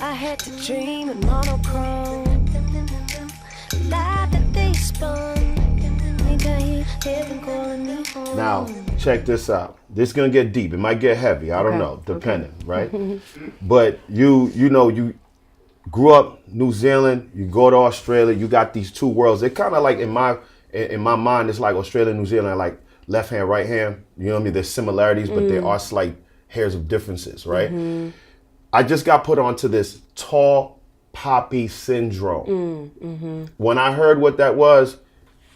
I had to dream in monochrome. Life that they spun. Heaven calling me home. Now, check this out. This is gonna get deep. It might get heavy. I don't know, depending, right? But you know, you grew up New Zealand. You go to Australia. You got these two worlds. They're kind of like in my mind. It's like Australia and New Zealand, like left hand, right hand. You know what I mean? There's similarities, but there are slight hairs of differences, right? I just got put onto this tall poppy syndrome. When I heard what that was,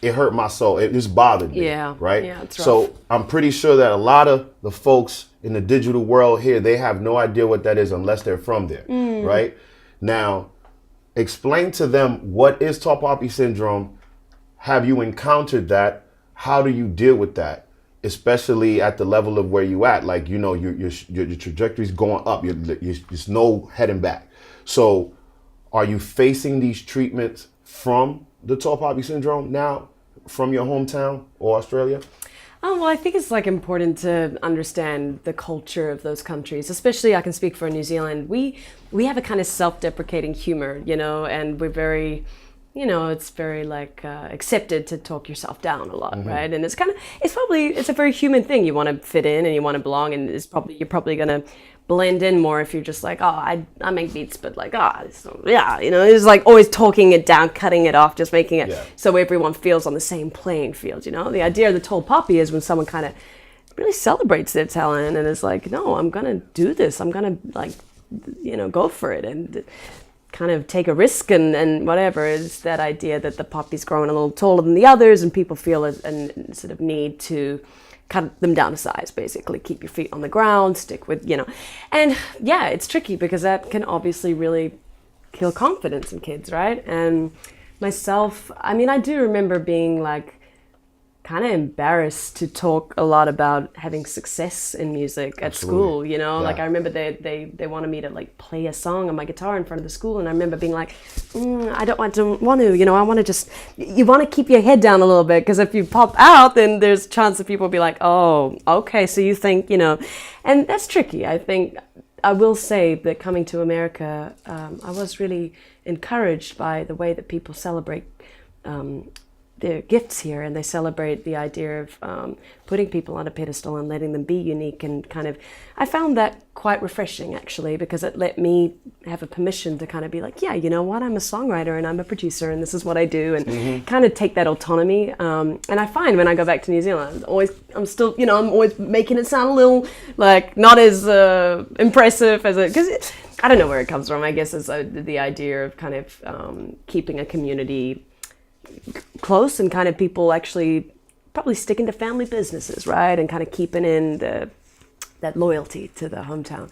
it hurt my soul. It just bothered me. Yeah. Right? Yeah, it's rough. So I'm pretty sure that a lot of the folks in the digital world here, they have no idea what that is unless they're from there. Right? Now, explain to them what is tall poppy syndrome. Have you encountered that? How do you deal with that? Especially at the level of where you at. Like, you know, your trajectory's going up. There's no heading back. So are you facing these treatments from the tall poppy syndrome now, from your hometown or Australia? Well, I think it's like important to understand the culture of those countries, especially I can speak for New Zealand. We have a kind of self-deprecating humor, you know, and we're very, you know, it's very like accepted to talk yourself down a lot, right? And it's a very human thing. You want to fit in and you want to belong, and you're probably gonna blend in more if you're just like, oh, I make beats, but like, yeah, you know, it's like always talking it down, cutting it off, just making it so everyone feels on the same playing field, you know? The idea of the tall poppy is when someone kind of really celebrates their talent and is like, no, I'm going to do this. I'm going to like, you know, go for it and kind of take a risk and whatever. Is that idea that the poppy's growing a little taller than the others and people feel a sort of need to cut them down to size, basically. Keep your feet on the ground, stick with, you know. And yeah, it's tricky because that can obviously really kill confidence in kids, right? And myself, I mean, I do remember being like kind of embarrassed to talk a lot about having success in music at school, you know? Like I remember they wanted me to like play a song on my guitar in front of the school, and I remember being like, I don't want to, you know, I want to just, you want to keep your head down a little bit, because if you pop out, then there's a chance that people will be like, oh, okay, so you think, you know, and that's tricky. I think I will say that coming to America, I was really encouraged by the way that people celebrate their gifts here, and they celebrate the idea of putting people on a pedestal and letting them be unique, and kind of, I found that quite refreshing actually, because it let me have a permission to kind of be like, yeah, you know what, I'm a songwriter and I'm a producer and this is what I do, and kind of take that autonomy. And I find when I go back to New Zealand, I'm still, you know, I'm always making it sound a little like not as impressive as it, because I don't know where it comes from. I guess it's the idea of kind of keeping a community close, and kind of people actually probably sticking to family businesses, right? And kind of keeping in that loyalty to the hometown.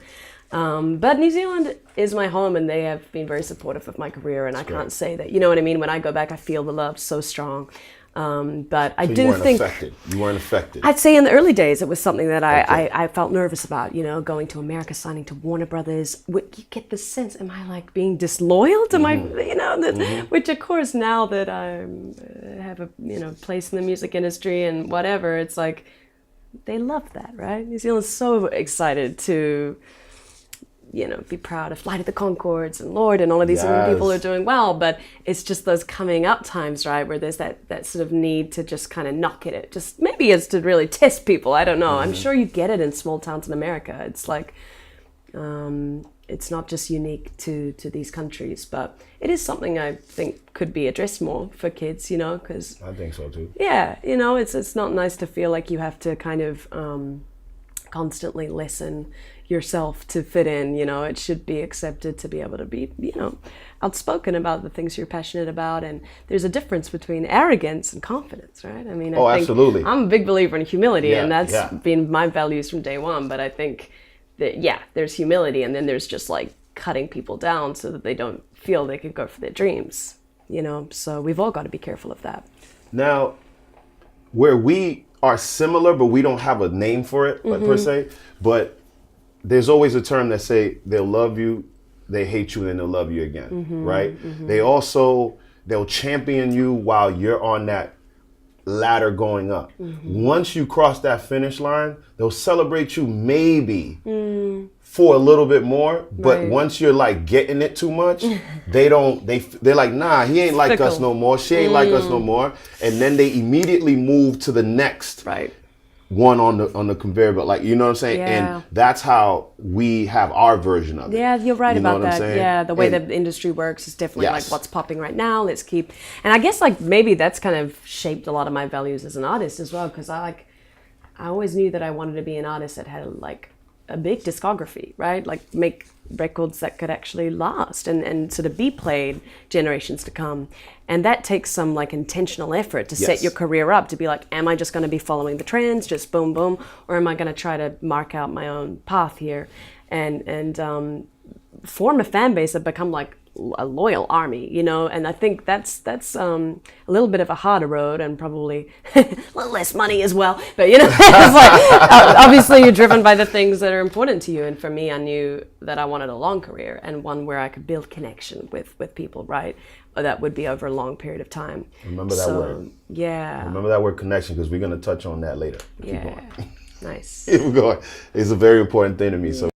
But New Zealand is my home, and they have been very supportive of my career, and I can't say that, you know what I mean? When I go back, I feel the love so strong. But I do think you weren't affected. I'd say in the early days it was something that I felt nervous about, you know, going to America, signing to Warner Brothers. You get this sense, am I like being disloyal to my, you know, which of course now that I have a, you know, place in the music industry and whatever, it's like they love that, right? New Zealand's so excited to, you know, be proud of Flight of the Conchords and Lord and all of these people are doing well, but it's just those coming up times, right, where there's that sort of need to just kind of knock it. Just maybe it's to really test people. I don't know. I'm sure you get it in small towns in America. It's like, it's not just unique to these countries, but it is something I think could be addressed more for kids, you know, because I think so too. Yeah, you know, it's not nice to feel like you have to kind of constantly lessen yourself to fit in, you know. It should be accepted to be able to be, you know, outspoken about the things you're passionate about, and there's a difference between arrogance and confidence, right? I mean, I think absolutely. I'm a big believer in humility, and that's been my values from day one, but I think that, there's humility, and then there's just like cutting people down so that they don't feel they could go for their dreams, you know, so we've all got to be careful of that. Now, where we are similar, but we don't have a name for it, like, per se, but there's always a term that say they'll love you, they hate you, and then they'll love you again, right? They'll champion you while you're on that ladder going up. Once you cross that finish line, they'll celebrate you maybe for a little bit more, but Right. once you're like getting it too much, they're like, nah, he ain't like us Fickle. no more. She ain't like us no more. And then they immediately move to the next Right. one on the conveyor belt, like, you know what I'm saying? Yeah. And that's how we have our version of it. Yeah, you're right You know about what I'm that. saying? Yeah, the way And- the industry works is definitely Yes. like what's popping right now. Let's keep, and I guess like maybe that's kind of shaped a lot of my values as an artist as well, because I always knew that I wanted to be an artist that had like a big discography, right? Like make records that could actually last and sort of be played generations to come. And that takes some like intentional effort to set Yes. your career up to be like, am I just going to be following the trends, just boom, boom, or am I going to try to mark out my own path here and form a fan base that become like a loyal army, you know? And I think that's a little bit of a harder road and probably a little less money as well. But you know, it's like obviously you're driven by the things that are important to you. And for me, I knew that I wanted a long career and one where I could build connection with people, right? That would be over a long period of time. Remember that word. Yeah. Remember that word, connection, because we're going to touch on that later. Keep Yeah. going. Nice. Keep going. It's a very important thing to me. So